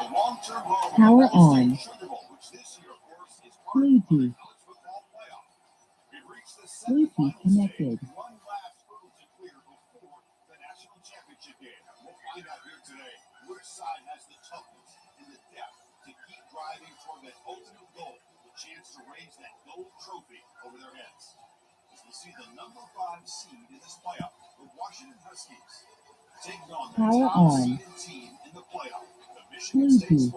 Power on. Bluetooth. Bluetooth connected. Power on. Bluetooth.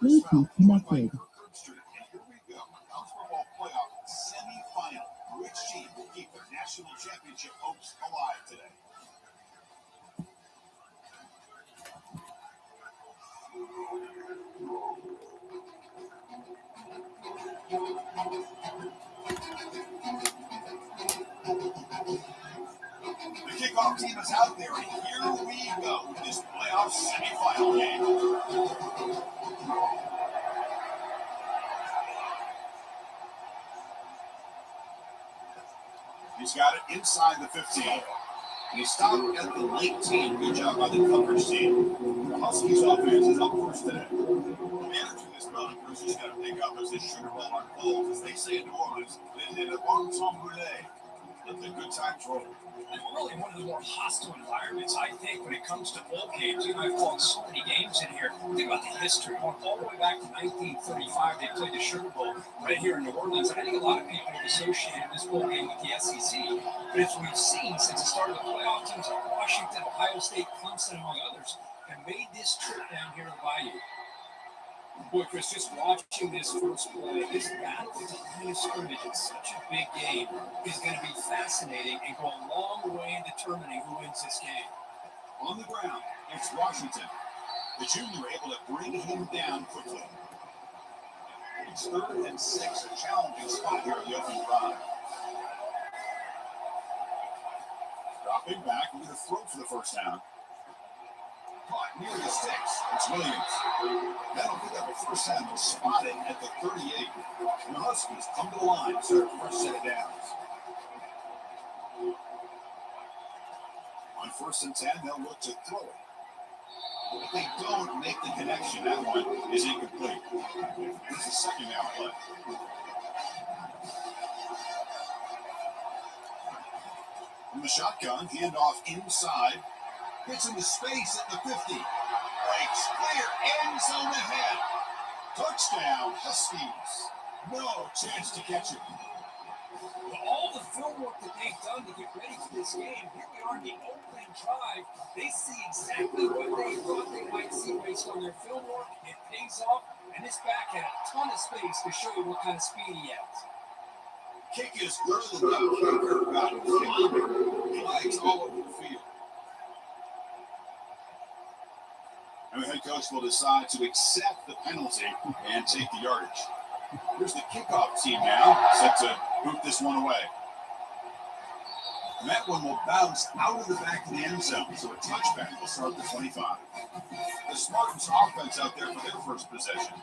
Bluetooth connected. The kickoff team is out there, and here we go with this playoff semifinal game. He's got it inside the 15. And he stopped at the late team. Good job by the coverage team. The Huskies offense is up first today. Managing this mountain cruise is going to pick up as this Sugar Bowl unfolds, as they say in New Orleans, they did a bon temps brûlée. Let the good times roll. And really one of the more hostile environments, I think, when it comes to bowl games. You know, I've called so many games in here. Think about the history. Going all the way back to 1935, they played the Sugar Bowl right here in New Orleans. And I think a lot of people have associated this bowl game with the SEC. But as we've seen since the start of the playoff, teams like Washington, Ohio State, Clemson, among others, have made this trip down here to the Bayou. Boy, Chris, just watching this first play, this battle at the line of scrimmage in such a big game is going to be fascinating and go a long way in determining who wins this game. On the ground, it's Washington. The junior able to bring him down quickly. It's 3rd and 6, a challenging spot here in the opening drive. Dropping back, we're going to throw for the first down. Caught near the 6. It's Williams. That'll pick up a first down. They'll spot it at the 38. And the Huskies come to the line to start their first set of downs. On 1st and 10, they'll look to throw it. If they don't make the connection, that one is incomplete. It's a second down play. From the shotgun, handoff inside. Gets into space at the 50. Breaks clear, end zone ahead. Touchdown, Huskies. No chance to catch it. With all the film work that they've done to get ready for this game, here we are in the opening drive. They see exactly what they thought they might see based on their film work. It pays off, and this back had a ton of space to show you what kind of speed he has. Kick is good. The kicker got flags all over the field. And the head coach will decide to accept the penalty and take the yardage. Here's the kickoff team now, set to boot this one away. And that one will bounce out of the back of the end zone, so a touchback will start the 25. The Spartans offense out there for their first possession.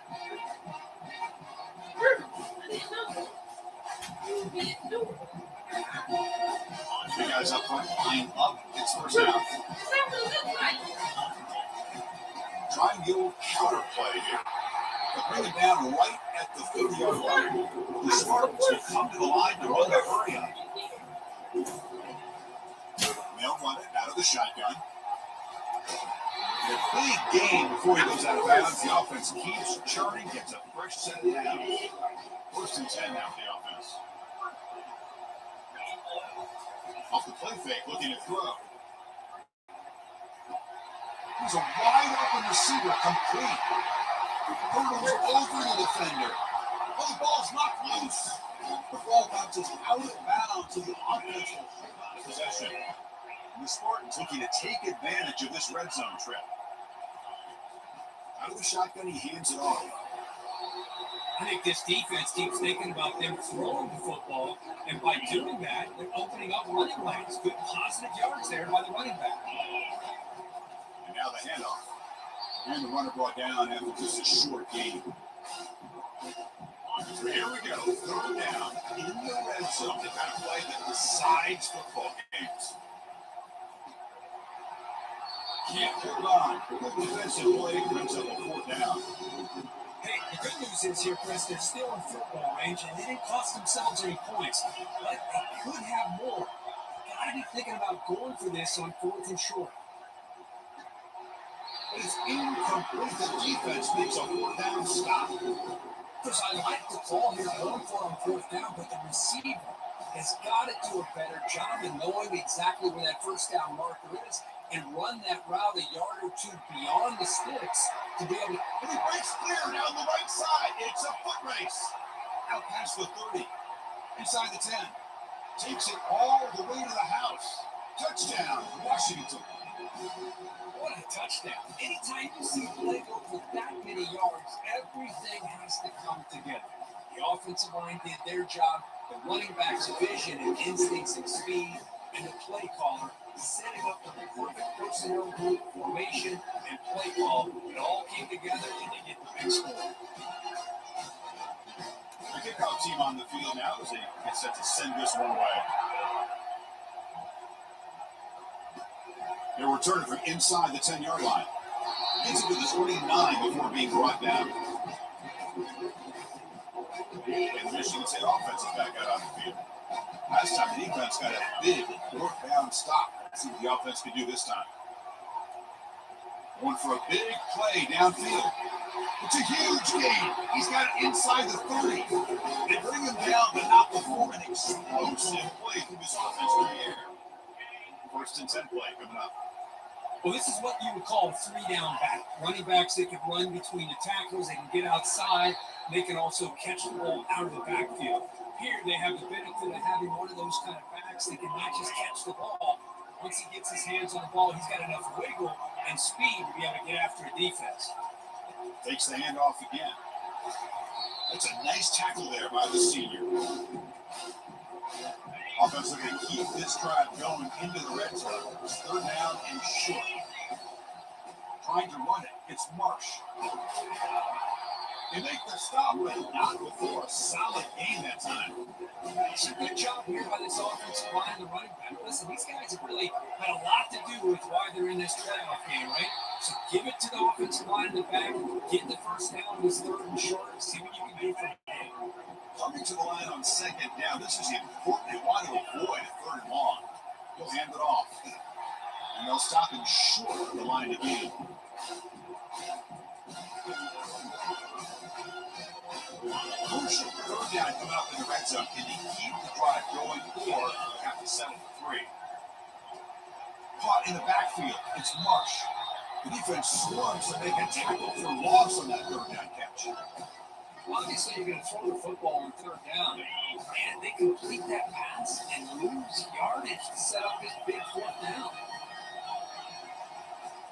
The guys up front line up. It's first down. Trying the old counter play here. But bring it down right at the 50-yard line. The Spartans will come to the line to run their hurry up. They'll run it out of the shotgun. A big game before he goes out of bounds. The offense keeps churning, gets a fresh set of downs. 1st and 10 now for the offense. Off the play fake, looking to throw. He's a wide open receiver, complete. Hurdles over the defender. Oh, the ball's knocked loose. The ball bounces out of bounds to the offensive possession. And the Spartans looking to take advantage of this red zone trip. Out of the shotgun, he hands it off. I think this defense keeps thinking about them throwing the football, and by doing that, they're opening up running lanes. Good positive yards there by the running back. And now the handoff. And the runner brought down after just a short gain. So here we go. Throw it down in the red zone. The kind of play that decides football games. Can't hold on. Good defensive play brings up a fourth down. Hey, the good news is here, Chris, they're still in football range, and they didn't cost themselves any points, but they could have more. Gotta be thinking about going for this on 4th and short. But it's incomplete. The defense makes a fourth down stop. Because I like the call here going for on 4th down, but the receiver has got to do a better job in knowing exactly where that first down marker is and run that route a yard or two beyond the sticks to be able to. And he breaks clear down the right side. It's a foot race. Out past the 30. Inside the 10. Takes it all the way to the house. Touchdown, Washington. What a touchdown. Anytime you see a play go for that many yards, everything has to come together. The offensive line did their job, the running back's vision and instincts and speed, and the play caller setting up the perfect personnel group, formation, and play call. It all came together, and they get the big score. The kickoff team on the field now as they get set to send this one away. They're returning from inside the 10-yard line. Gets it to the 29 before being brought down. And the Michigan State offense is back out on the field. Last time the defense got a big fourth down stop. Let's see what the offense can do this time. Going for a big play downfield. It's a huge gain. He's got it inside the 30. They bring him down, but not before an explosive play through this offense through the air. 1st and 10 play coming up. Well, this is what you would call a 3-down back. Running backs, they can run between the tackles, they can get outside, they can also catch the ball out of the backfield. Here, they have the benefit of having one of those kind of backs that can not just catch the ball. Once he gets his hands on the ball, he's got enough wiggle and speed to be able to get after a defense. Takes the handoff again. That's a nice tackle there by the senior. Offense looking to keep this drive going into the red zone. 3rd down and short. Trying to run it. It's Marsh. They make the stop, but not before a solid game that time. It's a good job here by this offensive line and the running back. Listen, these guys have really had a lot to do with why they're in this playoff game, right? So give it to the offensive line in the back, get the first down on this 3rd and short, see what you can do from here. Coming to the line on 2nd down. This is important. They want to avoid a 3rd and long. He'll hand it off. And they'll stop him short of the line again. Crucial 3rd down coming up in the red zone. Can he keep the drive going or have to settle for 3? Caught in the backfield. It's Marsh. The defense swarms to make a tackle for loss on that 3rd down catch. Obviously, you're going to throw the football on 3rd down. And they complete that pass and lose yardage to set up this big 4th down.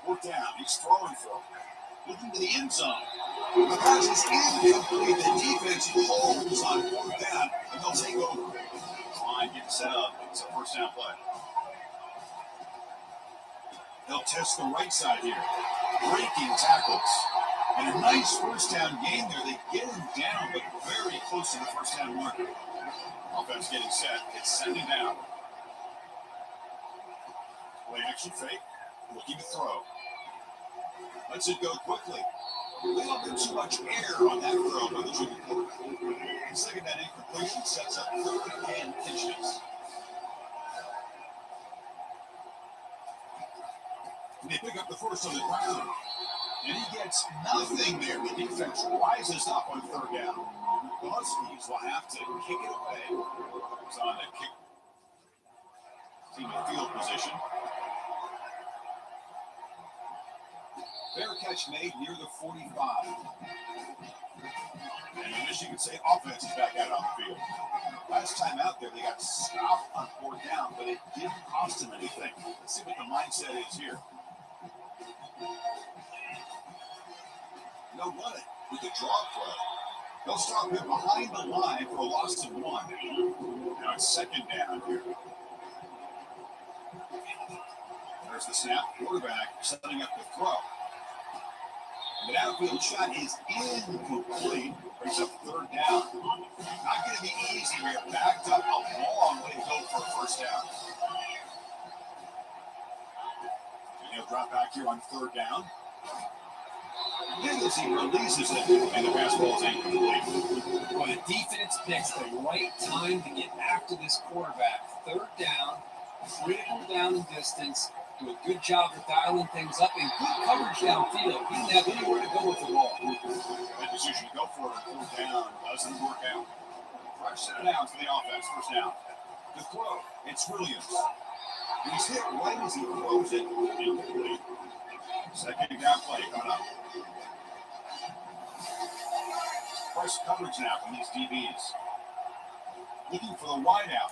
4th down. He's throwing for it. Looking to the end zone. The pass is incomplete. The defense holds on 4th down, and they'll take over. Line gets set up. It's a 1st down play. They'll test the right side here. Breaking tackles. And a nice 1st down game there. They get him down, but very close to the 1st down marker. Offense getting set. It's sending down. Play action fake. Looking to throw. Lets it go quickly. A little bit too much air on that throw by the junior quarterback. The 2nd down incompletion sets up 3rd and inches. And they pick up the 1st on the ground. And he gets nothing there. The defense rises up on 3rd down. The Huskies will have to kick it away. It's on a kick. Team in field position. Fair catch made near the 45. And the Michigan State offense is back out on the field. Last time out there, they got stopped on 4th down, but it didn't cost them anything. Let's see what the mindset is here. They'll run it with the draw play. They'll stop him behind the line for a loss of 1. Now it's 2nd down here. There's the snap. Quarterback setting up the throw. The outfield shot is incomplete. Brings up 3rd down. Not going to be easy. We are backed up a long way to go for a 1st down. He'll drop back here on third down. And as he releases it, and the pass ball is incomplete. Well, the defense picks the right time to get after this quarterback. Third down, critical down and distance. Do a good job of dialing things up and good coverage downfield. He didn't have anywhere to go with the ball. That decision to go for it on fourth down doesn't work out. Fresh set of downs for the offense, first down. The throw, it's Williams. He's hit right as he throws it incomplete. Second down play coming up. Fresh coverage now from these DBs. Looking for the wideout.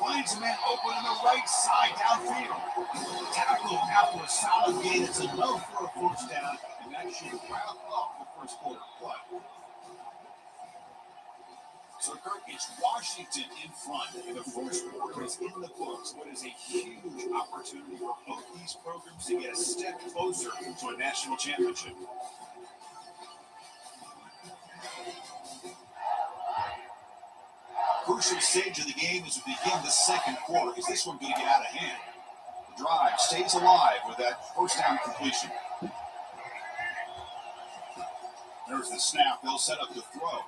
Finds a man open on the right side downfield. Tackle after a solid gain. It's enough for a first down, and that should wrap up the first quarter play. So, Kirk, it's Washington in front, and the first quarter is in the books. What is a huge opportunity for both these programs to get a step closer to a national championship. Crucial stage of the game as we begin the second quarter. Is this one going to get out of hand? The drive stays alive with that first down completion. There's the snap. They'll set up the throw.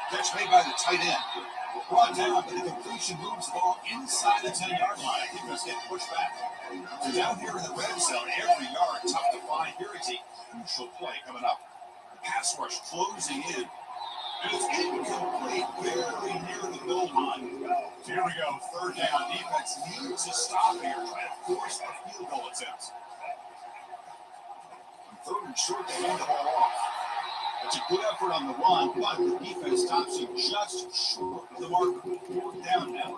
Catch made by the tight end. Brought down, but the completion moves the ball inside the 10-yard line. I think that's getting pushed back. So down here in the red zone, every yard tough to find. Here is a crucial play coming up. The pass rush closing in. And it's incomplete, very near the goal line. So here we go, third down. Defense needs to stop here, trying to force a field goal attempt. On third and short, they hand the ball off. It's a good effort on the run, but the defense stops him just short of the mark. Fourth down now.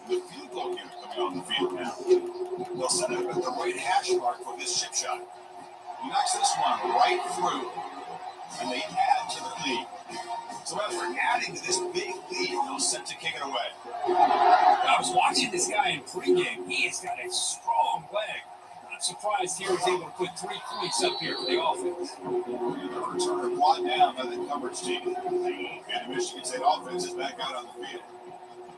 The field goal unit coming on the field now. They'll set it up at the right hash mark for this chip shot. He knocks this one right through, and they add to the lead. So as we're adding to this big lead, they'll set to kick it away. I was watching this guy in pregame. He has got a strong leg. Not surprised he was able to put 3 points up here for the offense. The returner brought down by the coverage team. And the Michigan State offense is back out on the field.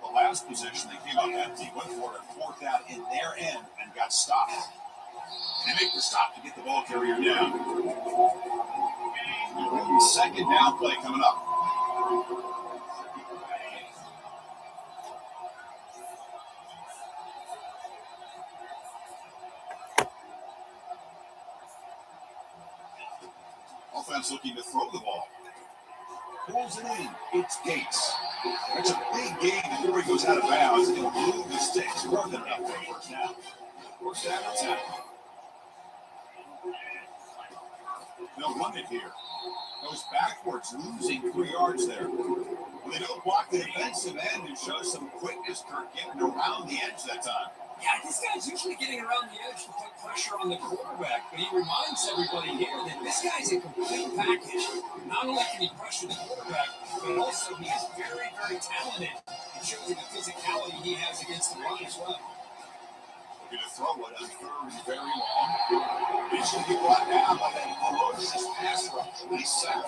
The last possession, they came up empty, went for it on fourth down in their end and got stopped. And they make the stop to get the ball carrier down. Second down play coming up. Offense looking to throw the ball. Pulls it in. It's Gates. It's a big game before he goes out of bounds. He'll move the sticks. More than enough for first down. First down and 10. They'll run it here. Goes backwards, losing 3 yards there. Well, they don't block the defensive end and show some quickness, Kirk, getting around the edge that time. Yeah, this guy's usually getting around the edge to put pressure on the quarterback, but he reminds everybody here that this guy's a complete package. Not only can he pressure the quarterback, but also he is very, very talented in showing the physicality he has against the run as well. Looking to throw it on third and very long. He's going to be brought down by that ferocious pass rush. Nice sack.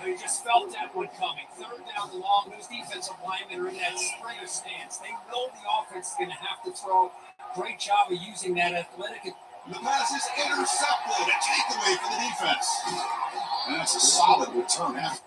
They just felt that one coming. Third down and long. Those defensive linemen are in that sprinter stance. They know the offense is going to have to throw. Great job of using that athletic. The pass is intercepted. A takeaway for the defense. And that's a solid return after.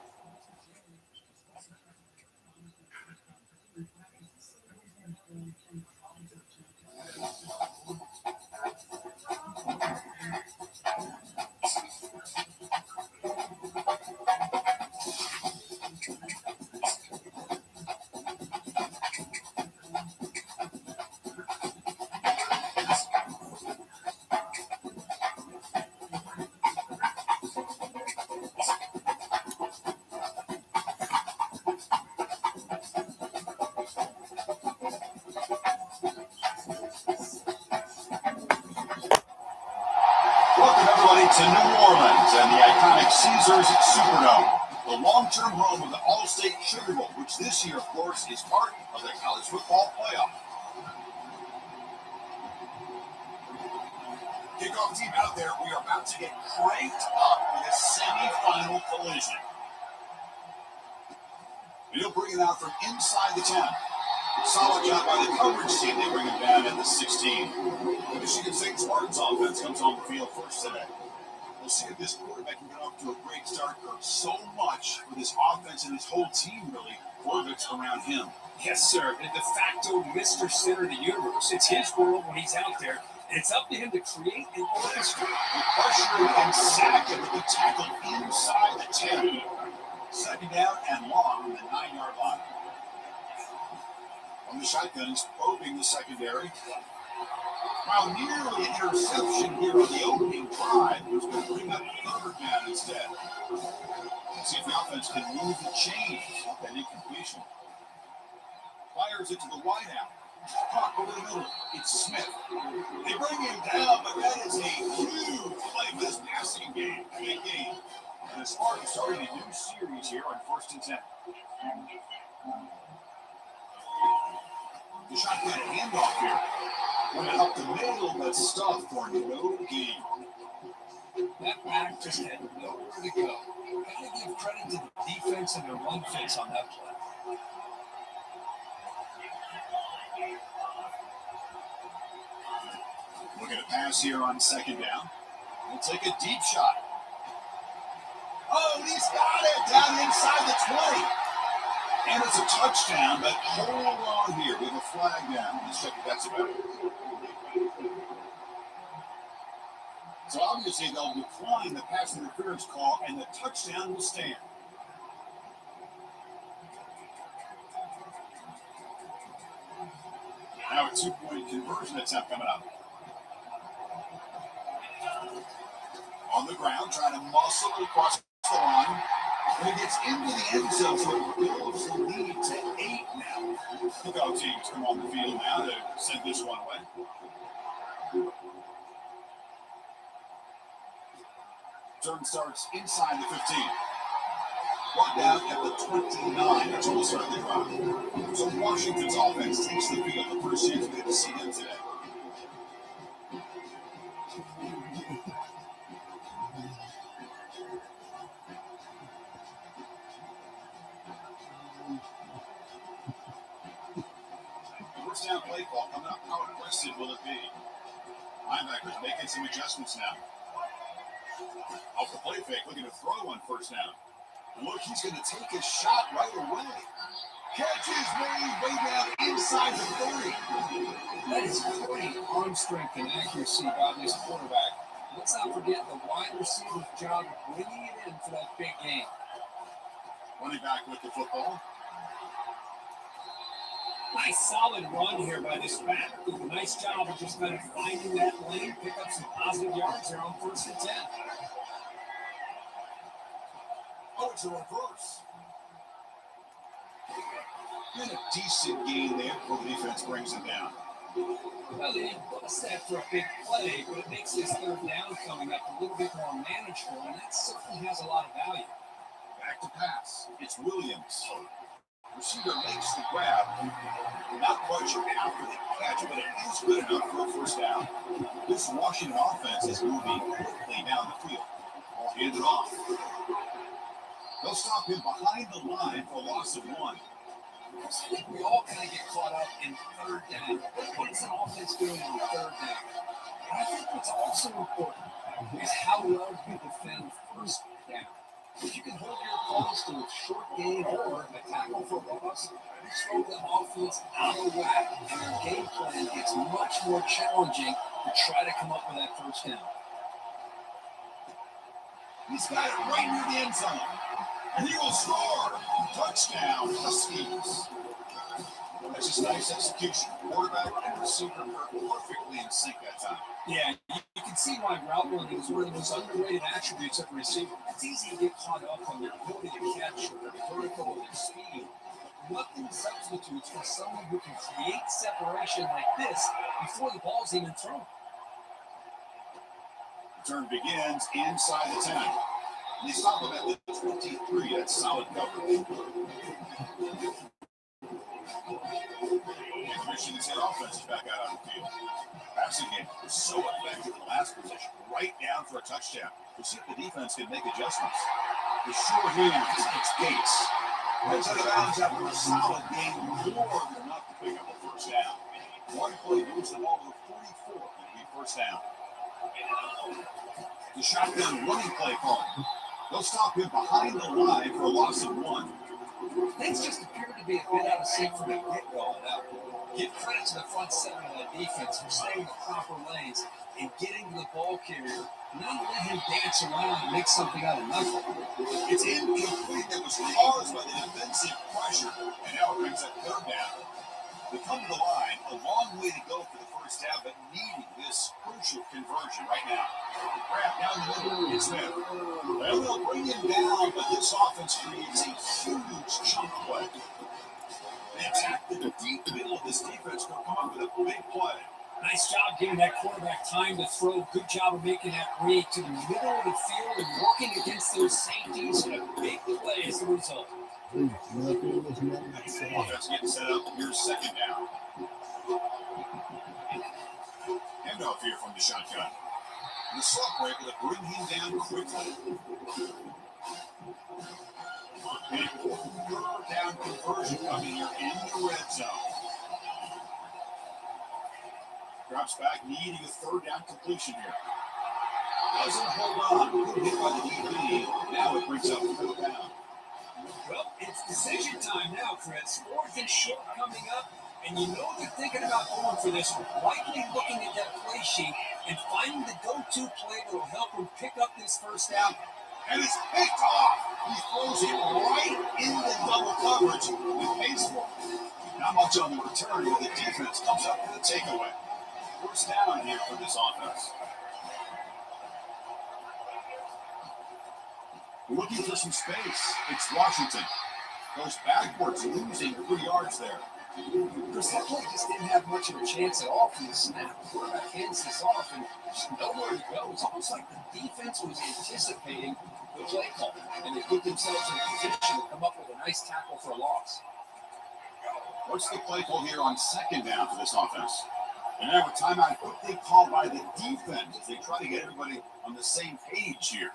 To New Orleans and the iconic Caesars Superdome, the long-term home of the All-State Sugar Bowl, which this year, of course, is part of the college football playoff. Kickoff team out there, we are about to get cranked up with a semifinal collision. And he'll bring it out from inside the 10. Solid job by the coverage team. They bring him down at the 16. Michigan State Spartans offense comes on the field first today. We'll see if this quarterback can get off to a great start. So much for this offense and his whole team, really, orbits around him. Yes, sir. The de facto Mr. Center of the universe. It's his world when he's out there, and it's up to him to create and orchestrate. The pressure and sack and the tackle inside the 10. Second down and long from the 9-yard line. From the shotgun, he's probing the secondary. While nearly an interception here on the opening drive, he was going to bring up third down instead. Let's see if the offense can move the chains with that incompletion. Fires it to the wideout. Caught over the middle. It's Smith. They bring him down, but that is a huge play for this passing game. Big game. And the Spartans starting a new series here on 1st and 10. The shotgun handoff here. Went up the middle, but stuffed for no gain. That back just had nowhere to go. Gotta give credit to the defense and their run fits on that play. We're going to pass here on second down. We'll take a deep shot. Oh, he's got it down inside the 20. And it's a touchdown, but hold on here. We have a flag down. Let's check if that's about it. So obviously they'll decline the pass interference call, and the touchdown will stand. Now a 2-point conversion attempt coming up. On the ground, trying to muscle across the line. When he gets into the end zone, so it builds the lead to 8 now. Kickoff teams come on the field now to send this one away. Turn starts inside the 15. Brought down at the 29. That's when we'll start the drive. So Washington's offense takes the field. The first chance we get to see him today. First down play call coming up. How aggressive will it be? Linebackers making some adjustments now. Off the play fake, looking to throw on first down. And look, he's going to take a shot right away. Catch is made way down inside the 30. That is great arm strength and accuracy by this quarterback. Let's not forget the wide receiver's job bringing it in for that big game. Running back with the football. Nice solid run here by this back. Did a nice job of just kind of finding that lane, pick up some positive yards there on 1st and 10. Oh, it's a reverse. And a decent gain there before the defense brings him down. Well, they didn't bust that for a big play, but it makes this third down coming up a little bit more manageable, and that certainly has a lot of value. Back to pass. It's Williams. Receiver makes the grab. Not quite sure after the catch, but it is good enough for a first down. This Washington offense is moving quickly down the field. Ball handed off. They'll stop him behind the line for a loss of 1. I think we all kind of get caught up in third down. What is an offense doing on third down? And I think what's also important is how well you defend first down. If you can hold your opponents to a short gain or a tackle for loss, you throw the offense out of whack, and your game plan gets much more challenging to try to come up with that first down. He's got it right near the end zone. And he will score. Touchdown, Huskies. That's just nice execution. Quarterback and receiver were perfectly in sync that time. Yeah, you can see why route running is one of the most underrated attributes of a receiver. It's easy to get caught up on their ability to catch or their vertical or their speed. Nothing substitutes for someone who can create separation like this before the ball's even thrown. Return begins inside the 10. And they stop him at the 23. That's solid coverage. And Michigan State offense is back out on the field. Passing game was so effective in the last position. Right down for a touchdown. We'll see if the defense can make adjustments. The sure hands, it's Gates. Heads out of bounds after a solid game, more than enough to pick first down. One play moves the ball to the 44, and it'll be first down. The shotgun running play call. They'll stop him behind the line for a loss of 1. Things just appeared to be a bit out of sync from the get-go. Now, give credit to the front seven of that defense for staying in the proper lanes and getting to the ball carrier, not let him dance around and make something out of nothing. It's incomplete that was caused by the defensive pressure, and now it brings up third down. They come to the line, a long way to go for the first down, but needing this crucial conversion right now. Grab down the middle, it's Smith. Well, they'll bring him down, but this offense creates a huge chunk play. They attack the deep middle of this defense, they'll come up with a big play. Nice job giving that quarterback time to throw. Good job of making that read to the middle of the field and working against those safeties, and a big play as a result. Offense getting set up. Here's second down. Handoff here from the shotgun. The slot break will bring him down quickly. A third down conversion coming here in the red zone. Drops back, needing a third down completion here. Doesn't hold on. Good hit by the DB. Now it brings up third down. Well, it's decision time now, Chris. Fourth and short coming up, and you know they're thinking about going for this one. Likely looking at that play sheet and finding the go-to play that will help them pick up this first down. And it's picked off. He throws it right into double coverage with baseball. Not much on the return, but the defense comes up with a takeaway. First down here for this offense. Looking for some space. It's Washington. Goes backwards, losing 3 yards there. Chris, that play just didn't have much of a chance at all from the snap. The quarterback hands this off and just nowhere to go. It's almost like the defense was anticipating the play call, and they put themselves in a position to come up with a nice tackle for a loss. What's the play call here on second down for this offense? And now a timeout quickly called by the defense as they try to get everybody on the same page here.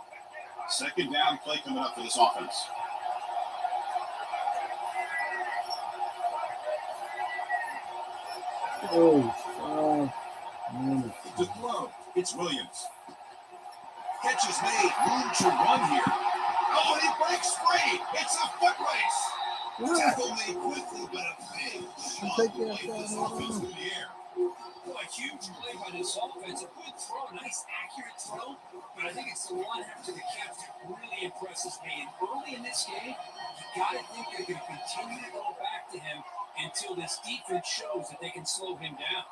Second down play coming up for this offense. To throw, it's Williams. Catch is made, room to run here. Oh, and he breaks free. It's a foot race. Tackle made quickly, but a big shot to this offense through the air. Well, a huge play by this offense. A good throw, a nice accurate throw. But I think it's the one after the catch that really impresses me. And early in this game, you got to think they're going to continue to go back to him until this defense shows that they can slow him down.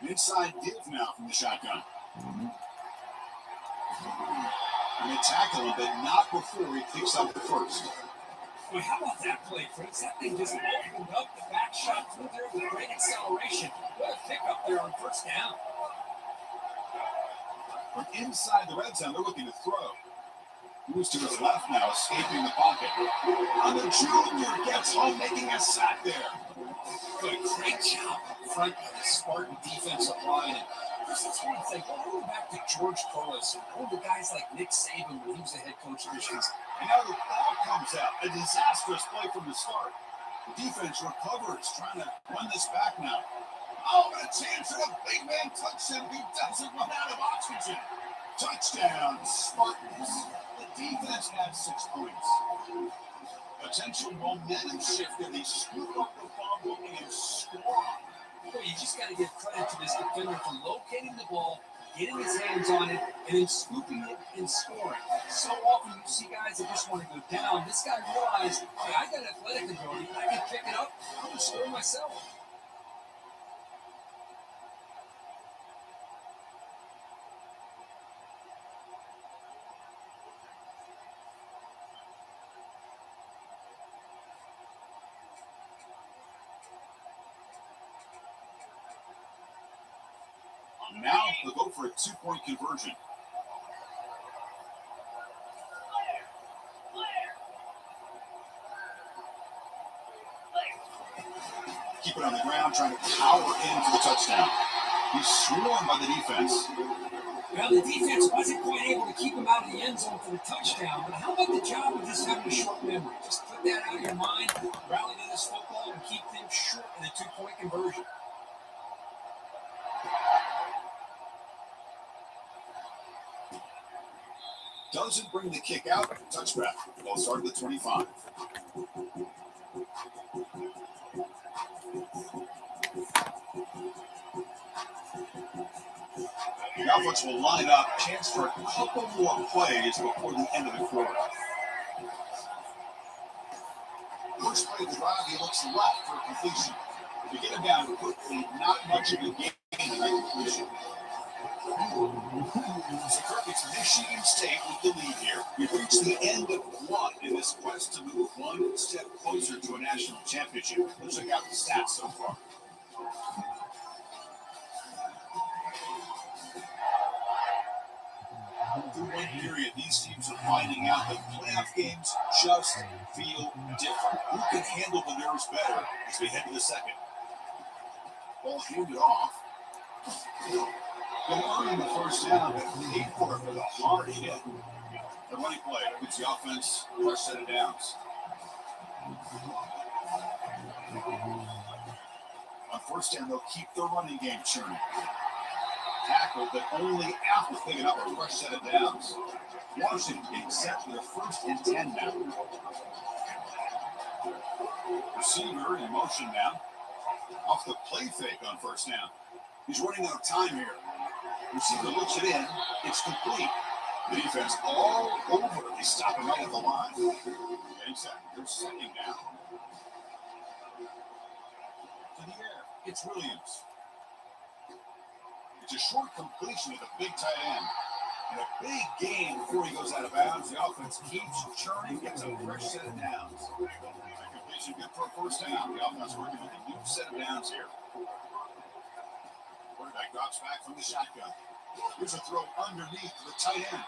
Inside div now from the shotgun. And they tackle him, but not before he picks up the first. Well, how about that play, Fritz? That thing just opened up the back shot through there with great acceleration. What a pickup there on first down. From inside the red zone, they're looking to throw. Moves to his left now, escaping the pocket. And the junior gets home, making a sack there. Good, great job up front by the Spartan defensive line. And this is one thing. Going back to George Corliss and all the guys like Nick Saban when he was the head coach of Michigan. And now the ball comes out. A disastrous play from the start. The defense recovers, trying to run this back now. Oh, but a chance at a big man touchdown. He doesn't run out of oxygen. Touchdown, Spartans. The defense had 6 points. Potential momentum shift, and they scoop up the ball and score. Well, you just got to give credit to this defender for locating the ball, getting his hands on it, and then scooping it and scoring. So often you see guys that just want to go down. This guy realized, hey, I got athletic ability. I can pick it up. I'm going to score myself. Now they'll go for a 2-point conversion. Keep it on the ground, trying to power into the touchdown. He's swarmed by the defense. Well, the defense wasn't quite able to keep him out of the end zone for the touchdown, but how about the job of just having a short memory? Just put that out of your mind, rally to this football, and keep things short in a two-point conversion. Doesn't bring the kick out. Touchback. Ball started at the 25. The offense will line up. Chance for a couple more plays before the end of the quarter. First play of the drive, he looks left for completion. To get him down quickly, not much of a gain in that completion. So Kirk, it's Michigan State with the lead here. We've reached the end of one in this quest to move one step closer to a national championship. Let's check out the stats so far. Through one period, these teams are finding out that playoff games just feel different. Who can handle the nerves better as we head to the second? Ball handed off. They'll earn the first down, but paid for it with a hard hit. The running play puts the offense first set of downs. On first down, they'll keep their running game churning. Tackle, but only after picking up a fresh set of downs. Washington getting set for the 1st and 10 now. Receiver in motion now. Off the play fake on first down. He's running out of time here. Receiver looks it in. It's complete. The defense all over. They stop him right at the line. They're second down. To the air. It's Williams. It's a short completion with a big tight end. And a big gain before he goes out of bounds. The offense keeps churning, gets a fresh set of downs. That completion good for a first down. The offense working with a new set of downs here. Quarterback drops back from the shotgun. Here's a throw underneath to the tight end.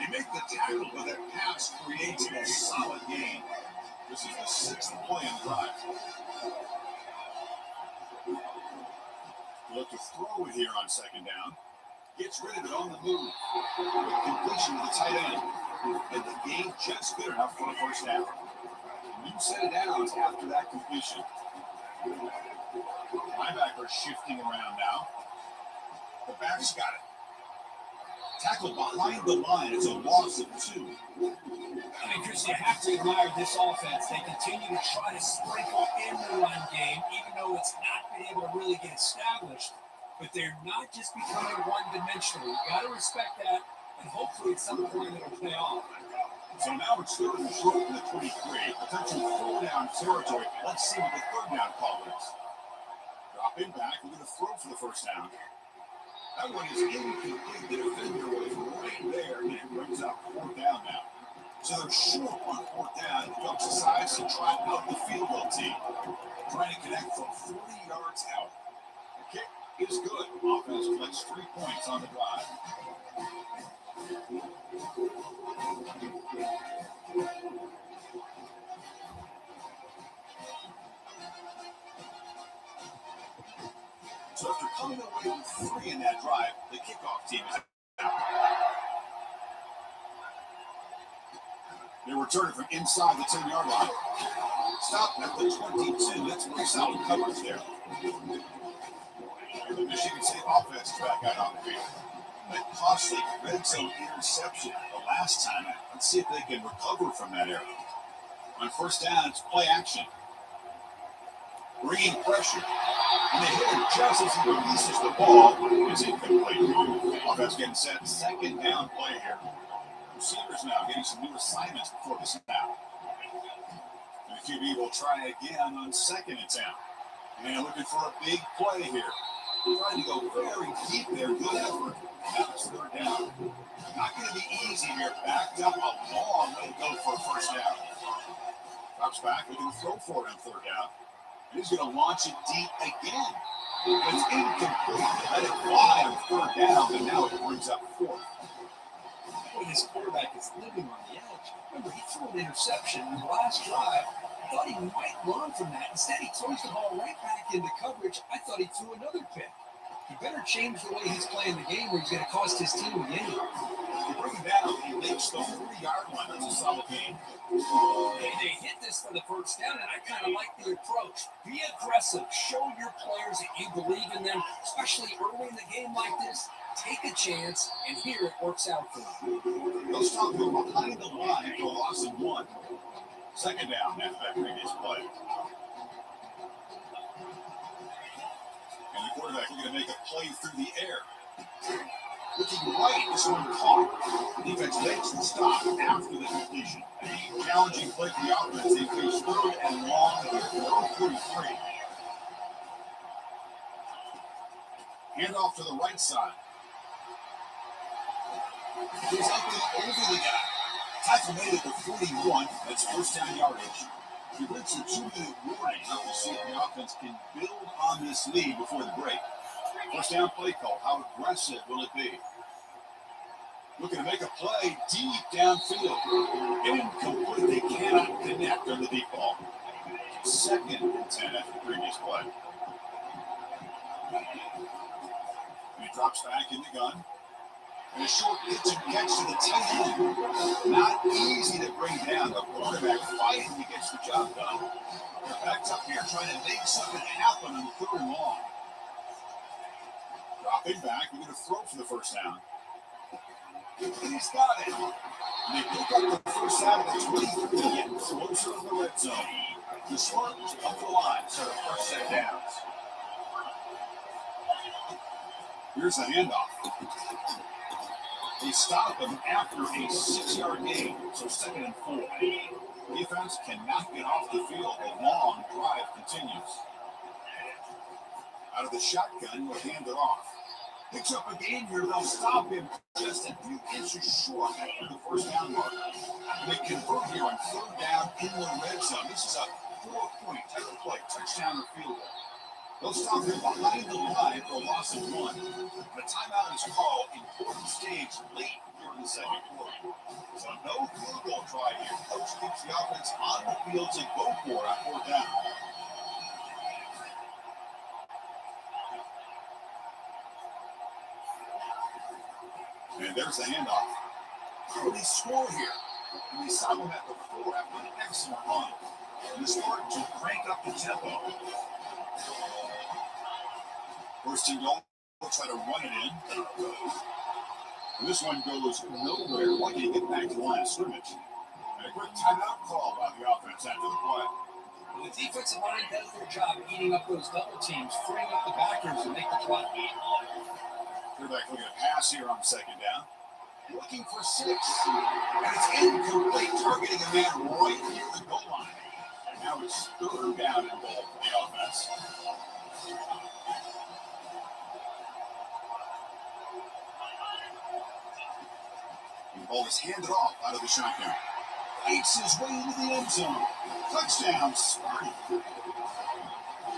They make the tackle, but that pass creates a solid gain. This is the 6th play in the drive. Look to throw it here on second down. Gets rid of it on the move. With completion to the tight end. And the gain just good enough for a first down. New set of downs after that completion. Linebacker shifting around now. The back's got it. Tackle behind the line. It's a loss of 2. I mean, Chris, you have to admire this offense. They continue to try to sprinkle in the run game, even though it's not been able to really get established. But they're not just becoming one-dimensional. You got to respect that, and hopefully at some point it'll pay off. So now it's 3rd and short from the 23. Potential 4-down territory. Let's see what the 3rd down call is. Dropping back, we're going to throw for the first down. That one is incomplete. The defender was right there, and it brings up 4th down now. So they're short on 4th down. Jumps aside to try out the field goal team. Trying to connect from 40 yards out. The kick is good. Offense collects 3 points on the drive. So after coming away with 3 in that drive, the kickoff team is out. They return it from inside the 10-yard line. Stop at the 22. That's pretty solid coverage there. The Michigan State offense is back out on the field. That costly red zone interception the last time. Let's see if they can recover from that error. On first down, it's play action. Bringing pressure. And they hit him just as he releases the ball. It's incomplete. Offense getting set. 2nd down play here. Receivers now getting some new assignments before the snap. And the QB will try again on 2nd and 10. And looking for a big play here. Trying to go very deep there. Good effort. Now it's 3rd down. Not going to be easy here. Backed up a long way to go for a first down. Drops back. Looking to throw for it on 3rd down. And he's going to launch it deep again. It's incomplete. Let it fly on 3rd down, but now it brings up 4th. Boy, this quarterback is living on the edge. Remember, he threw an interception in the last drive. I thought he might run from that. Instead, he throws the ball right back into coverage. I thought he threw another pick. He better change the way he's playing the game or he's going to cost his team the game. They bring him down. He makes the 40-yard line. That's a solid game. They hit this for the first down, and I kind of like the approach. Be aggressive. Show your players that you believe in them, especially early in the game like this. Take a chance, and here it works out for them. They'll stop him behind the line for a loss of 1. Second down after that previous play. And the quarterback is going to make a play through the air. Looking right, this one caught. Defense makes the stop after the completion. A challenging play for the offense. They face 3rd and long here for 43. Handoff to the right side. Goes up and over the guy. Tackle made at the 41. That's first down yardage. He brings a 2-minute warning. Now we see if the offense can build on this lead before the break. First down play call. How aggressive will it be? Looking to make a play deep downfield. Incomplete. They cannot connect on the deep ball. 2nd and 10 after the previous play. And he drops back in the gun. And a short pitch and catch to the tight end. Not easy to bring down. The quarterback fighting to get the job done. They're backed up here trying to make something happen on 3rd and long. Dropping back, we're going to throw for the first down. And he's got it. And they pick up the first down at the 23, getting closer to the red zone. The Spartans up the line, so the first set downs. Here's the handoff. They stop him after a 6-yard gain, so 2nd and 4. Defense cannot get off the field. The long drive continues. Out of the shotgun, we'll hand it off. Picks up a gain here. They'll stop him just a few inches short after the first down mark. They convert here on 3rd down in the red zone. This is a 4-point type of play, touchdown or field goal. They'll stop him behind the line for a loss of 1. The timeout is called. Important stage late here in the second quarter. So no field goal try here. Coach keeps the offense on the field to go for it on 4th down. And there's the handoff. But they score here. And they stop him at the 4 after an excellent run. And the Spartans will crank up the tempo. First and goal, we'll try to run it in. And this one goes nowhere. Lucky to get back to the line of scrimmage. And a quick timeout call by the offense after the play. Well, the defensive line does their job eating up those double teams, freeing up the backers to make the play. Quarterback looking at pass here on 2nd down. Looking for 6. And it's incomplete, targeting a man right near the goal line. And now it's 3rd down and goal for the offense. The ball is handed off out of the shotgun. Fakes his way into the end zone. Touchdown, Sparty.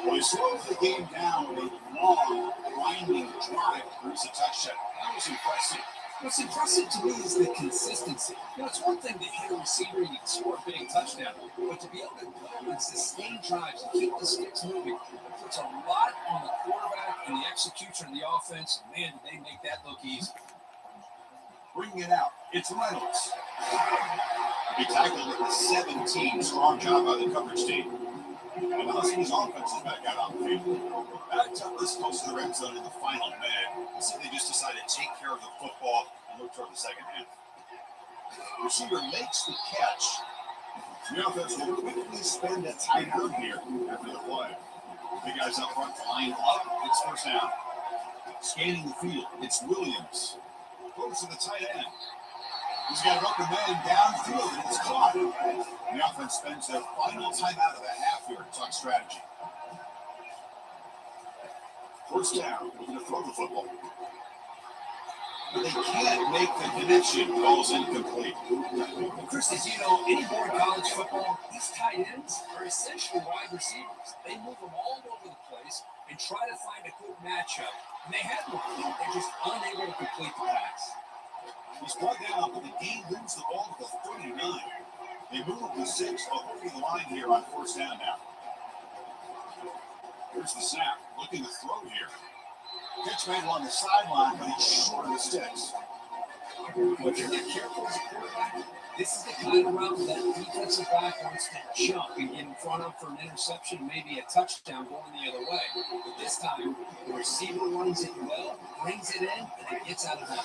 Well, he slows the game down with a long, grinding drive. There's a touchdown. That was impressive. What's impressive to me is the consistency. It's one thing to hit a receiver and you can score a big touchdown, but to be able to go and sustain drives and keep the sticks moving, it puts a lot on the quarterback and the execution of the offense. And man, did they make that look easy. Bringing it out. It's Reynolds. He tackled at the 17. Strong job by the coverage team. And the Huskies offense is back out on the field. Backed up this close to the red zone in the final minute. So they just decided to take care of the football and look toward the second half. Receiver makes the catch. The offense will quickly spend a timeout here after the play. The guys up front line up. It's first down. Scanning the field. It's Williams. Close to the tight end. He's got an open man downfield, and it's caught. The offense spends their final timeout of the half here to talk strategy. First down, we're going to throw the football. But they can't make the connection. Ball's incomplete. Chris, as you know, any more in college football, these tight ends are essentially wide receivers. They move them all over the place and try to find a good matchup. And they have one. They're just unable to complete the pass. He's brought down, but the game moves the ball to the 39. They move up to 6, over the line here on first down now. Here's the snap, looking to throw here. Pitch made along the sideline, but he's short of the sticks. But if you're not careful as a quarterback, this is the kind of route that defensive back wants to jump and get in front of for an interception, maybe a touchdown going the other way. But this time, the receiver runs it well, brings it in, and it gets out of there.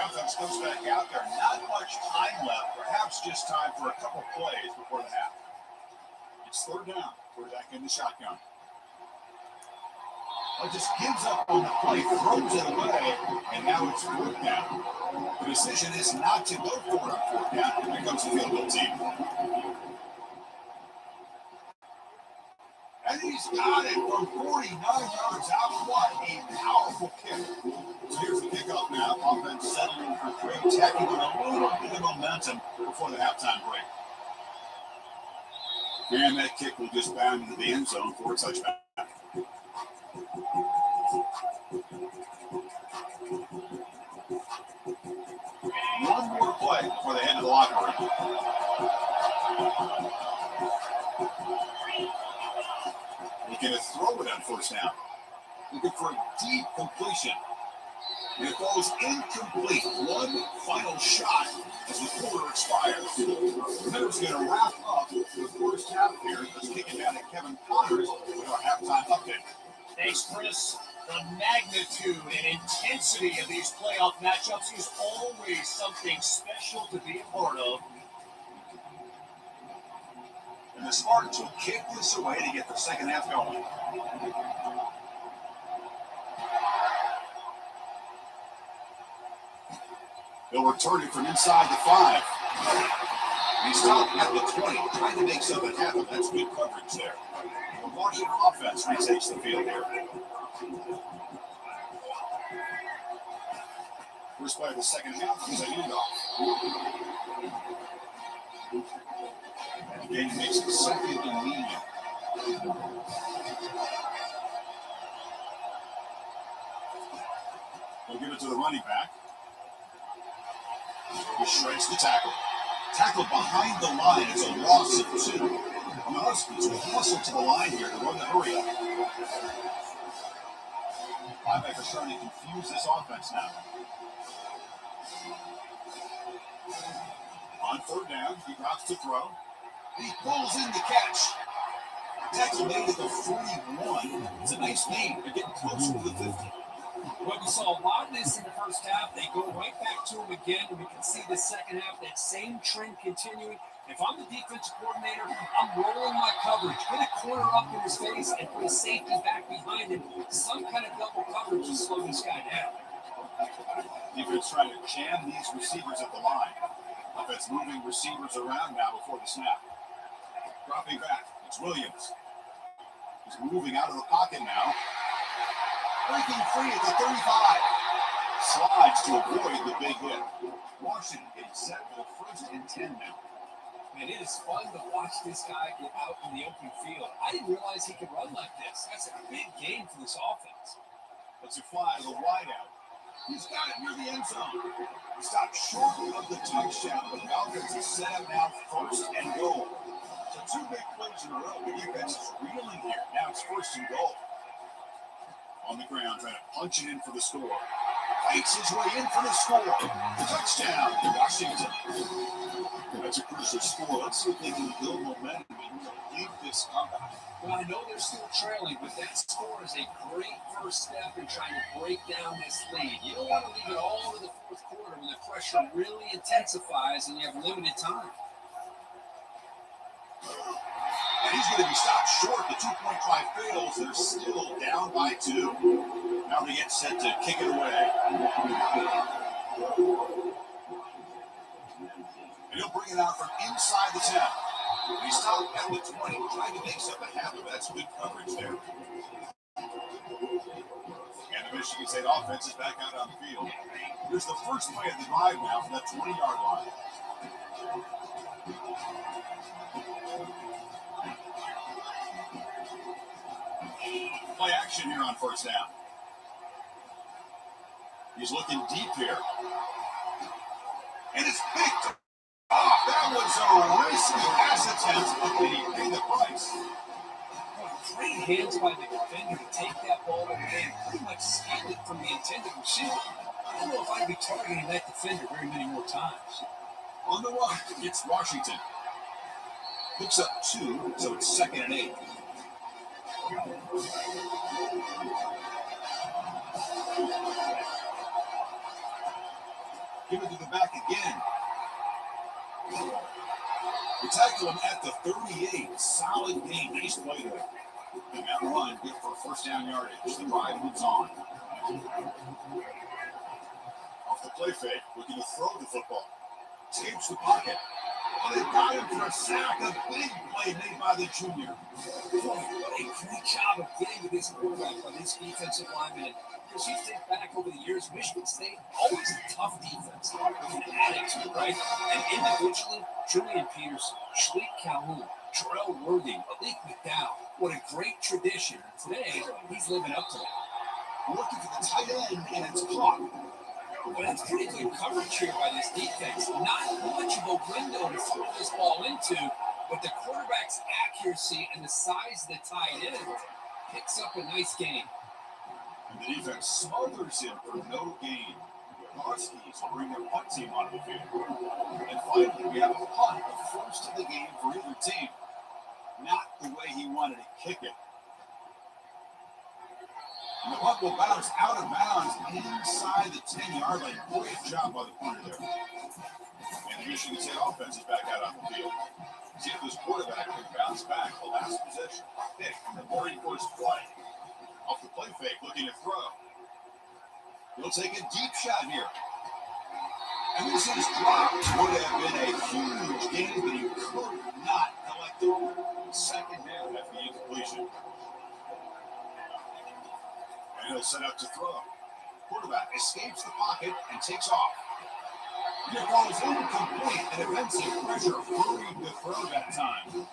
Offense comes back out there. Not much time left. Perhaps just time for a couple plays before the half. It's third down. Quarterback in the shotgun. Just gives up on the play, throws it away, and now it's fourth down. The decision is not to go for it on fourth down. Here comes the field goal team. And he's got it from 49 yards out. What a powerful kick. So here's the kickoff now. Offense settling for three, tacking on a little bit of momentum before the halftime break. And that kick will just bound into the end zone for a touchdown. One more play before they head to the locker room. Looking to throw it on first down. Looking for a deep completion. And it falls incomplete. One final shot as the quarter expires. Miller's going to wrap up the first half here. Let's kick it down to Kevin Connors with our halftime update. Thanks, Chris. The magnitude and intensity of these playoff matchups is always something special to be a part of. And the Spartans will kick this away to get the second half going. They'll return it from inside the 5. He's stopped at the 20, trying to make something happen. That's good coverage there. The Washington offense retakes the field here. First play of the second half is a handoff. And the game makes it second and medium. They'll give it to the running back. He shreds the tackle. Tackle behind the line. It's a loss of 2. And the Huskies will hustle to the line here to run the hurry up. Linebackers trying to confuse this offense now. On third down, he drops to throw. And he pulls in the catch. Tackle made at the 41. It's a nice gain. They're getting closer to the 50. Well, we saw a lot of this in the first half. They go right back to him again, and we can see the second half, that same trend continuing. If I'm the defensive coordinator, I'm rolling my coverage. Get a corner up in his face and put a safety back behind him. Some kind of double coverage to slow this guy down. Defense trying to jam these receivers at the line. Offense moving receivers around now before the snap. Dropping back. It's Williams. He's moving out of the pocket now. Breaking free at the 35. Slides to avoid the big hit. Washington getting set for the first and 10 now. Man, it is fun to watch this guy get out in the open field. I didn't realize he could run like this. That's a big game for this offense. Let's fly to the wideout. He's got it near the end zone. He stopped short of the touchdown. The Falcons are set up now first and goal. So 2 big plays in a row. The defense is reeling here. Now it's first and goal. On the ground, trying to punch it in for the score. Fights his way in for the score. Touchdown, Washington. That's a crucial score. Let's see if they can build momentum and lead this comeback. Well, I know they're still trailing, but that score is a great first step in trying to break down this lead. You don't want to leave it all to the fourth quarter when the pressure really intensifies and you have limited time. And he's going to be stopped short. The 2-point try fails. They're still down by 2. Now they get set to kick it away. And he'll bring it out from inside the 10. He stopped at the 20, trying to make something happen. That's good coverage there. And the Michigan State offense is back out on the field. Here's the first play of the drive now from that 20-yard line. Play action here on first down. He's looking deep here. And it's picked off. That was a risky pass attempt, and he paid the price. Great hands by the defender to take that ball away and pretty much steal it from the intended receiver. I don't know if I'd be targeting that defender very many more times. On the run, it's Washington. Picks up 2, so it's 2nd and 8. Give it to the back again. We tackle him at the 38. Solid gain. Nice play there. And that run, good for first down yardage. The drive moves on. Off the play fake, looking to throw the football. Escapes the pocket. Oh, they got him for a sack. A big play made by the junior. Boy, what a great job of getting to this quarterback by this defensive lineman. As you think back over the years, Michigan State, always a tough defense with an attitude, right? And individually, Julian Peterson, Shalik Calhoun, Terrell Worthing, Malik McDowell. What a great tradition. Today, he's living up to that. Looking for the tight end, and it's caught. Well, that's pretty good coverage here by this defense. Not much of a window to throw this ball into, but the quarterback's accuracy and the size of the tight end picks up a nice gain. And the defense smothers him for no gain. The Huskies will bring their punt team onto the field. And finally, we have a punt, the first of the game for either team. Not the way he wanted to kick it. And the punt will bounce out of bounds inside the 10-yard line. Great job by the punter there. And the Michigan State offense is back out on the field. See if this quarterback can bounce back. The last possession pick from the very first play. Off the play fake, looking to throw. He'll take a deep shot here. And this is dropped. Would have been a huge gain, but he could not collect it. Second down after the incompletion. And he'll set up to throw. Quarterback escapes the pocket and takes off. Here goes incomplete, and offensive pressure hurried the throw that time.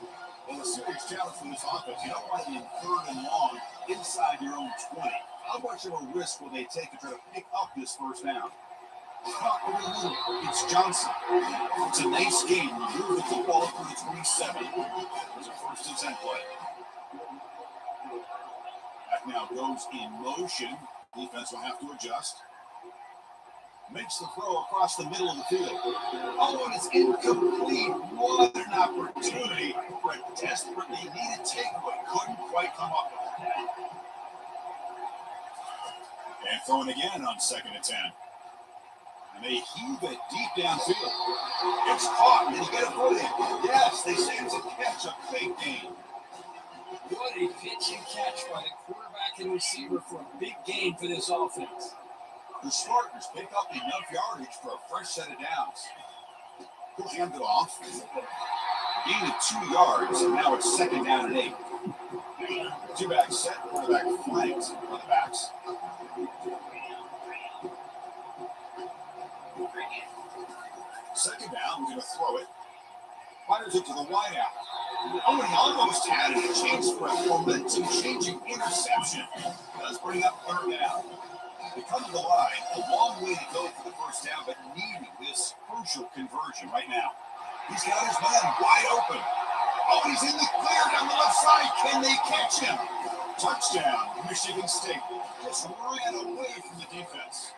Well, a serious challenge for this offense. You don't want to be in 3rd and long inside your own 20. How much of a risk will they take to try to pick up this first down? It's Johnson. It's a nice game. Move the football up to the 27. There's a 1st and 10 play. That now goes in motion. Defense will have to adjust. Makes the throw across the middle of the field. Oh, and it's incomplete. What an opportunity for a desperately needed takeaway. Couldn't quite come up with it. And throwing again on 2nd and 10. And they heave it deep downfield. It's caught. Did he get a foot in? Yes, they say it's a catch, a fake gain. What a pitch and catch by the quarterback and receiver for a big gain for this offense. The Spartans pick up enough yardage for a fresh set of downs. He'll hand it off. Gain of 2 yards, and now it's 2nd down and 8. Two-back set, quarterback flanked on the backs. Second down, we're going to throw it. Fires it to the wideout. Oh, and he almost had it. A chance for a momentum-changing interception. Does bring up 3rd down. They come to the line, a long way to go for the first down, but needing this crucial conversion right now. He's got his man wide open. Oh, he's in the clear down the left side. Can they catch him? Touchdown, Michigan State. Just ran away from the defense.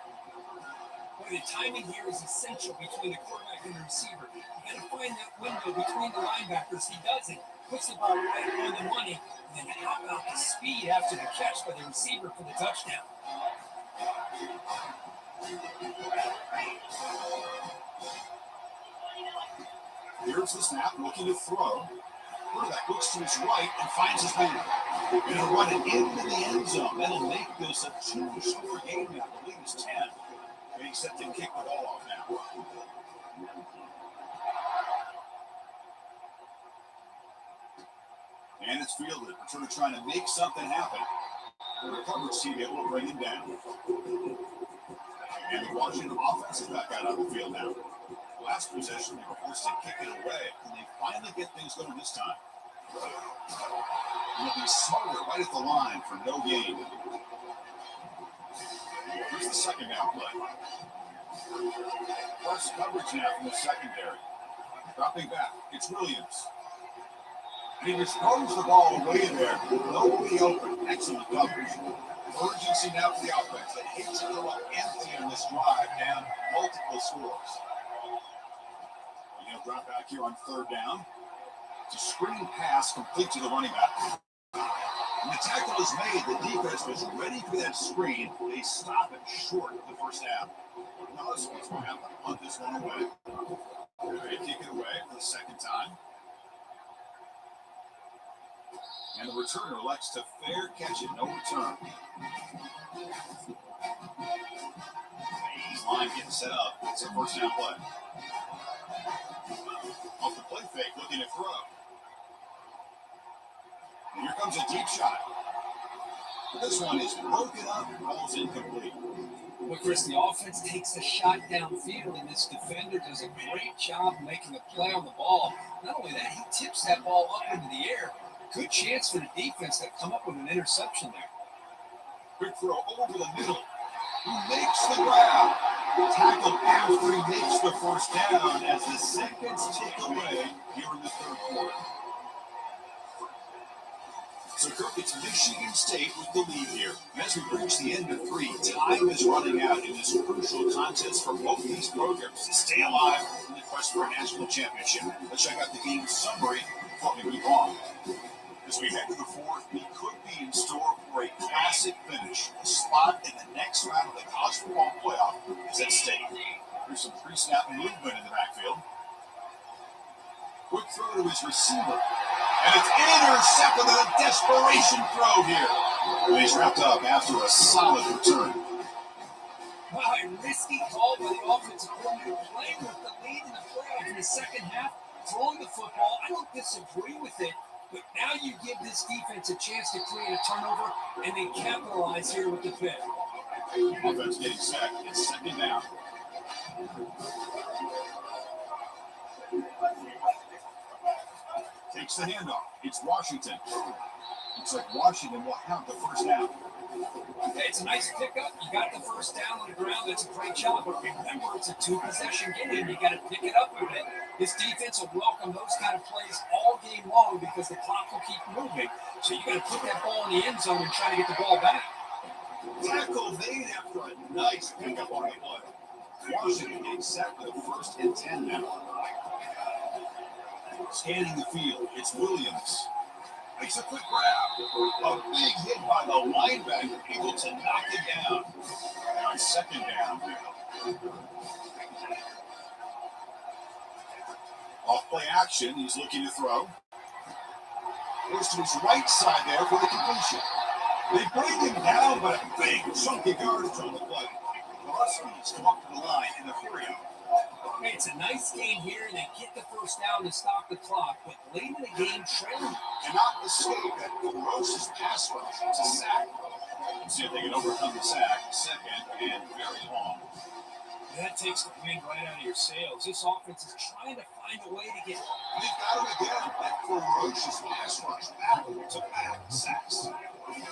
Boy, the timing here is essential between the quarterback and the receiver. You got to find that window between the linebackers. He does it, puts the ball right on the money, and then how about the speed after the catch by the receiver for the touchdown? Here's the snap, looking to throw. Quarterback looks to his right and finds his man. Going to run it into the end zone. That'll make this a 2-score game now. The lead is 10. Getting set to kick the ball off now. And it's fielded. We're sort of trying to make something happen. The coverage team able to bring him down. And the Washington offense is back out on the field now. Last possession, they were forced to kick it away, and they finally get things going this time. They'll be smarter right at the line for no gain. Here's the second down play. First coverage now from the secondary. Dropping back, it's Williams. He just throws the ball away there. Nobody open. Excellent coverage. Urgency now for the offense. They hate to go up empty on this drive, down multiple scores. He'll drop back here on third down. It's a screen pass complete to the running back. When the tackle is made, the defense was ready for that screen. They stop it short of the first down. Now this one's going to have to punt this one away. They're going to kick it away for the second time. And the returner elects to fair catch it, no return. His line getting set up. It's a first down play. Off the play fake, looking to throw. And here comes a deep shot. This one is broken up and falls incomplete. Well, Chris, the offense takes a shot downfield, and this defender does a great job making a play on the ball. Not only that, he tips that ball up into the air. Good chance for the defense to come up with an interception there. Quick throw over the middle. He makes the grab. Tackled after he makes the first down as the seconds tick away here in the third quarter. So, Kirk, it's Michigan State with the lead here. As we reach the end of three, time is running out in this crucial contest for both these programs to stay alive in the quest for a national championship. Let's check out the game summary before we move on. As we head to the fourth, we could be in store for a classic finish. A spot in the next round of the college football playoff is at stake. There's some pre-snap movement in the backfield. Quick throw to his receiver. And it's intercepted with a desperation throw here. And he's wrapped up after a solid return. Wow, a risky call by the offensive coordinator, playing with the lead in the playoff in the second half, throwing the football. I don't disagree with it, but now you give this defense a chance to create a turnover, and they capitalize here with the pick. Offense getting set. It's second down. Takes the handoff. It's Washington. Looks like Washington will have the first down. Okay, it's a nice pickup. You got the first down on the ground. That's a great job. But remember, it's a two-possession game. You got to pick it up a bit. This defense will welcome those kind of plays all game long because the clock will keep moving. So you got to put that ball in the end zone and try to get the ball back. Tackle made after a nice pickup on the play. Washington getting set for the 1st and 10 now. Scanning the field, it's Williams. Makes a quick grab. A big hit by the linebacker, able to knock it down. Now it's second down. Off play action, he's looking to throw. Goes to his right side there for the completion. They bring him down, but a big chunky yardage on the play. The Huskies come up to the line in the hurry-up. Okay, it's a nice game here. They get the first down to stop the clock, but late in the game, trailing. Cannot escape that ferocious pass rush. It's a sack. Let's see if they can overcome the sack. Second and very long. That takes the wind right out of your sails. This offense is trying to find a way to get. They've got him again. That ferocious pass rush. Back-to-back sacks.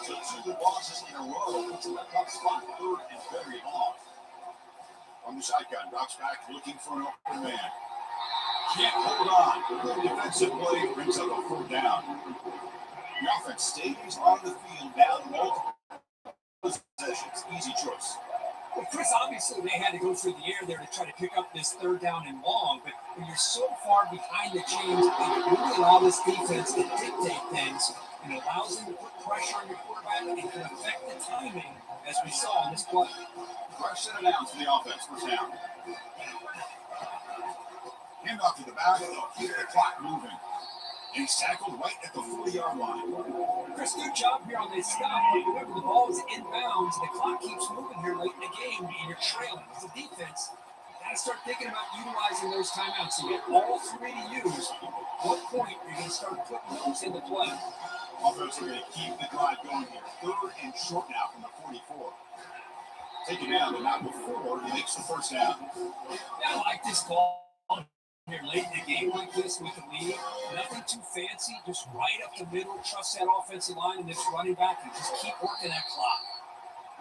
So 2 losses in a row. It's a tough spot. Third and very long. On the shotgun, drops back, looking for an open man. Can't hold on. Good defensive play brings up a 4th down. The offense stays on the field, down multiple possessions. Easy choice. Well, Chris, obviously they had to go through the air there to try to pick up this 3rd down and long, but when you're so far behind the chains, it really allows this defense to dictate things and allows them to put pressure on your quarterback and can affect the timing, as we saw in this play. Rush set it down to the offense. First down. Hand off to the back. They'll keep the clock moving. And he's tackled right at the 40-yard line. Chris, good job here on this stop. Remember, the ball is inbounds. The clock keeps moving here late in the game, and you're trailing. As a defense, you got to start thinking about utilizing those timeouts. You get all 3 to use. What point are you going to start putting those into play? Offense are going to keep the drive going here. 3rd and short now from the 44. Taken down, but not before he makes the first down. Yeah, I like this call here late in a game like this with the lead. Nothing too fancy, just right up the middle. Trust that offensive line and this running back and just keep working that clock.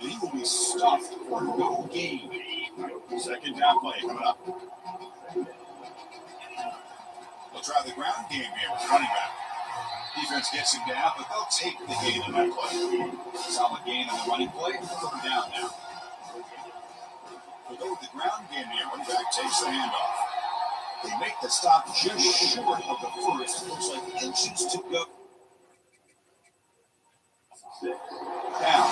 And he will be stuffed for no gain. Second down play coming up. They'll try the ground game here with running back. Defense gets him down, but they'll take the gain on that play. Solid gain on the running play. Third down now. We'll go with the ground game here. Running back takes the handoff. They make the stop just short of the first. Looks like inches to go. Now,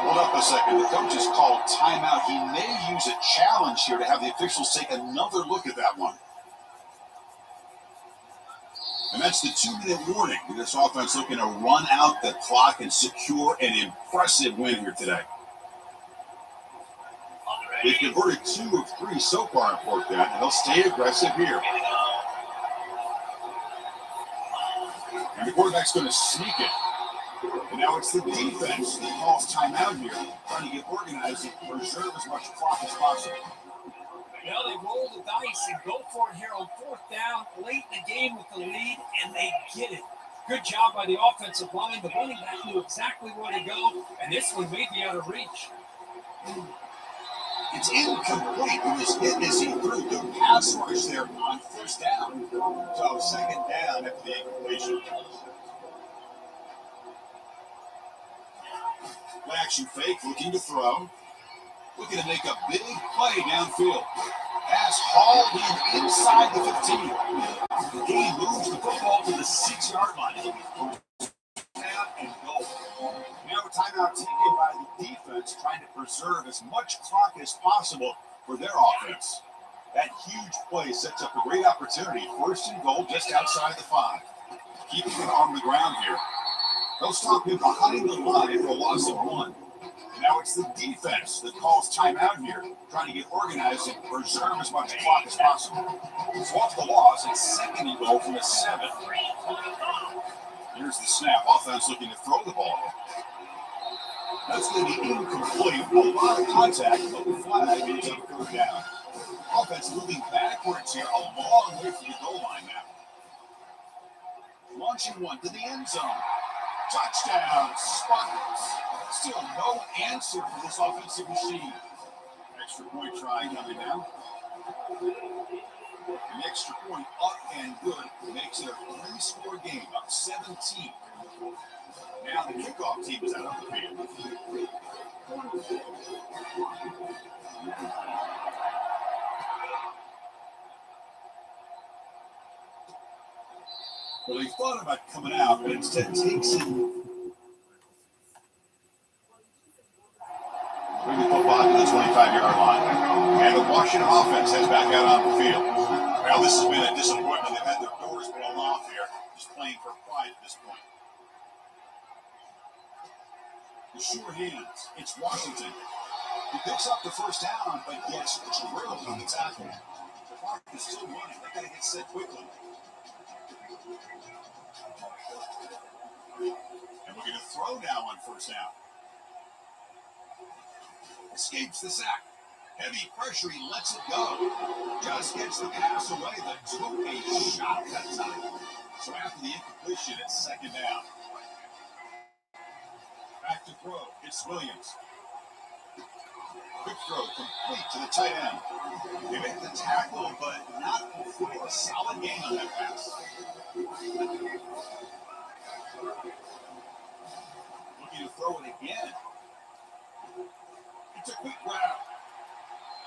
hold up a second. The coach has called timeout. He may use a challenge here to have the officials take another look at that one. And that's the 2-minute warning. This offense looking to run out the clock and secure an impressive win here today. They've converted 2 of 3 so far in fourth down, and they'll stay aggressive here. And the quarterback's going to sneak it. And now it's the defense that calls timeout here, trying to get organized and preserve as much clock as possible. Well, they roll the dice and go for it here on fourth down, late in the game with the lead, and they get it. Good job by the offensive line. The running back knew exactly where to go, and this one may be out of reach. It's incomplete. It was hit as he threw the pass rush there on first down. So second down after the incompletion. Play action fake, looking to throw. Looking to make a big play downfield. Pass hauled in inside the 15. The game moves the football to the 6-yard line. Down and goal. Now a timeout taken by the defense, trying to preserve as much clock as possible for their offense. That huge play sets up a great opportunity. First and goal just outside the 5. Keeping it on the ground here. They'll stop him behind the line for a loss of 1. Now it's the defense that calls timeout here, trying to get organized and preserve as much clock as possible. So off the loss, it's second and goal from the 7. Here's the snap. Offense looking to throw the ball. That's going to be incomplete. A lot of contact, but the flag is up third down. Offense moving backwards here, a long way from the goal line now. Launching one to the end zone. Touchdown, Spartans. Still no answer for this offensive machine. Extra point try coming now. An extra point up and good makes it a 3-score game, up 17. Now the kickoff team is out on the field. Well, he thought about coming out, but instead takes it. Bring the football to the 25-yard line. And the Washington offense heads back out on the field. Well, this has been a disappointment. They've had their doors blown off here, just playing for pride at this point. The sure hands. It's Washington. He picks up the first down, but gets drilled on the tackle. The clock is still running. They got to get set quickly. And we're going to throw now on first down. Escapes the sack. Heavy pressure, he lets it go. Just gets the pass away, but took a shot that time. So after the incompletion, it's second down. Back to throw. It's Williams. Quick throw, complete to the tight end. They make the tackle, but not before a solid gain on that pass. Looking to throw it again. It's a quick grab.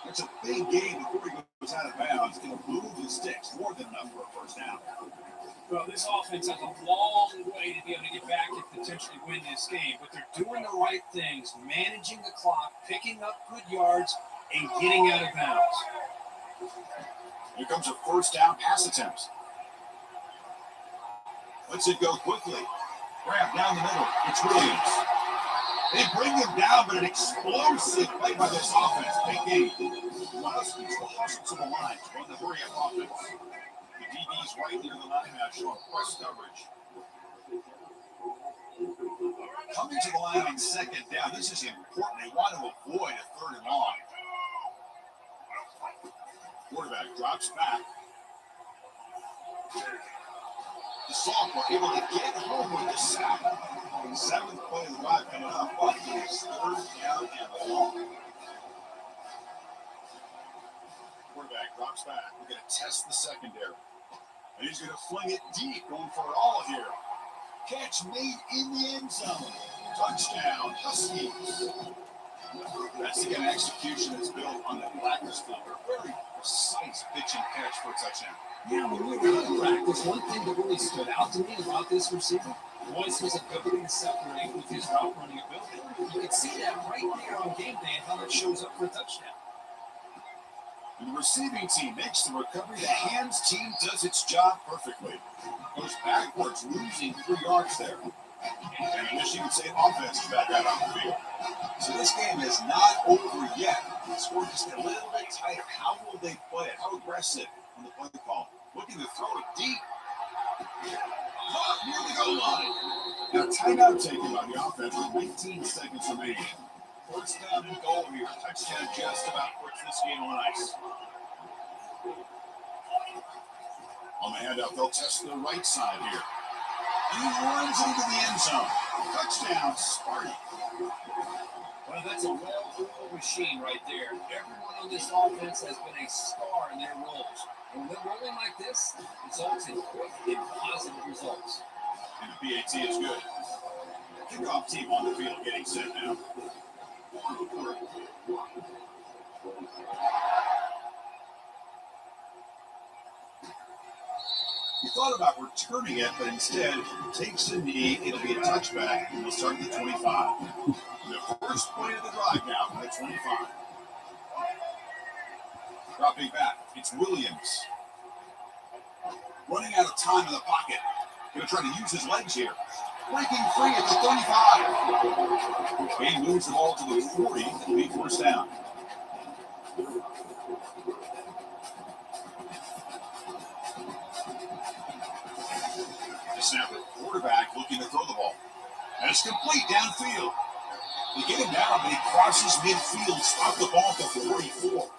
It's a big gain before he goes out of bounds. Going to move the sticks more than enough for a first down. Well, this offense has a long way to be able to get back and potentially win this game, but they're doing the right things, managing the clock, picking up good yards, and getting out of bounds. Here comes a first down pass attempt. Lets it go quickly. Grab down the middle. It's Williams. They bring him down, but an explosive play by this offense. Big game. The Huskies will hustle to the line to run the hurry-up offense. The DB's right near the line now, showing press coverage. Coming to the line on second down. This is important. They want to avoid a third and long. Quarterback drops back. The sophomore able to get home with the sack. Seventh play of the drive coming up. But it's third down and long. Quarterback drops back. We're going to test the secondary. And he's going to fling it deep, going for it all here. Catch made in the end zone. Touchdown, Huskies. That's again execution that's built on the practice field. A very precise pitch and catch for a touchdown. Yeah, when we were in practice, one thing that really stood out to me about this receiver was his ability to separate with his route running ability. You can see that right there on game day and how it shows up for a touchdown. And the receiving team makes the recovery. The hands team does its job perfectly. Goes backwards, losing 3 yards there. And I guess you could say offense is back out on the field. So this game is not over yet. The score just a little bit tighter. How will they play it? How aggressive on the play call? Looking to throw it deep. Caught near the goal line. Now timeout taken by the offense with 19 seconds remaining. First down and goal here. Touchdown just about puts this game on ice. On the handout, they'll test the right side here. And he runs into the end zone. Touchdown, Sparty. Well, that's a well-oiled machine right there. Everyone on this offense has been a star in their roles. And when they're rolling like this, results in quick and positive results. And the PAT is good. Kickoff team on the field getting set now. He thought about returning it, but instead takes the knee. It'll be a touchback, and we'll start at the 25. The first play of the drive now at 25. Dropping back, it's Williams. Running out of time in the pocket. Going to try to use his legs here. Breaking free at the 35. He moves the ball to the 40. It'll be first down. The snapper, quarterback looking to throw the ball. And it's complete downfield. They get him down, but he crosses midfield, stop the ball at the 44.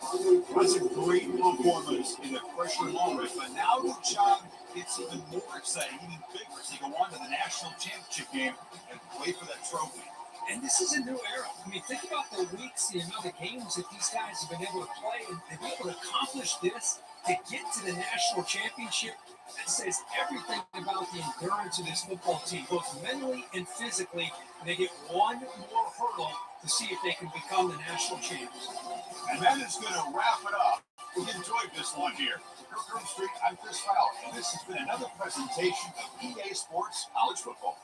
That's a great performance in the pressure moment. But now the job gets even more exciting, even bigger, as they go on to the national championship game and play for that trophy. And this is a new era. I mean, think about the weeks, the amount of games that these guys have been able to play and be able to accomplish this to get to the national championship. That says everything about the endurance of this football team, both mentally and physically. And they get one more hurdle to see if they can become the national champions. And that is going to wrap it up. We enjoyed this one here. Kirkland Street, I'm Chris Fowler, and this has been another presentation of EA Sports College Football.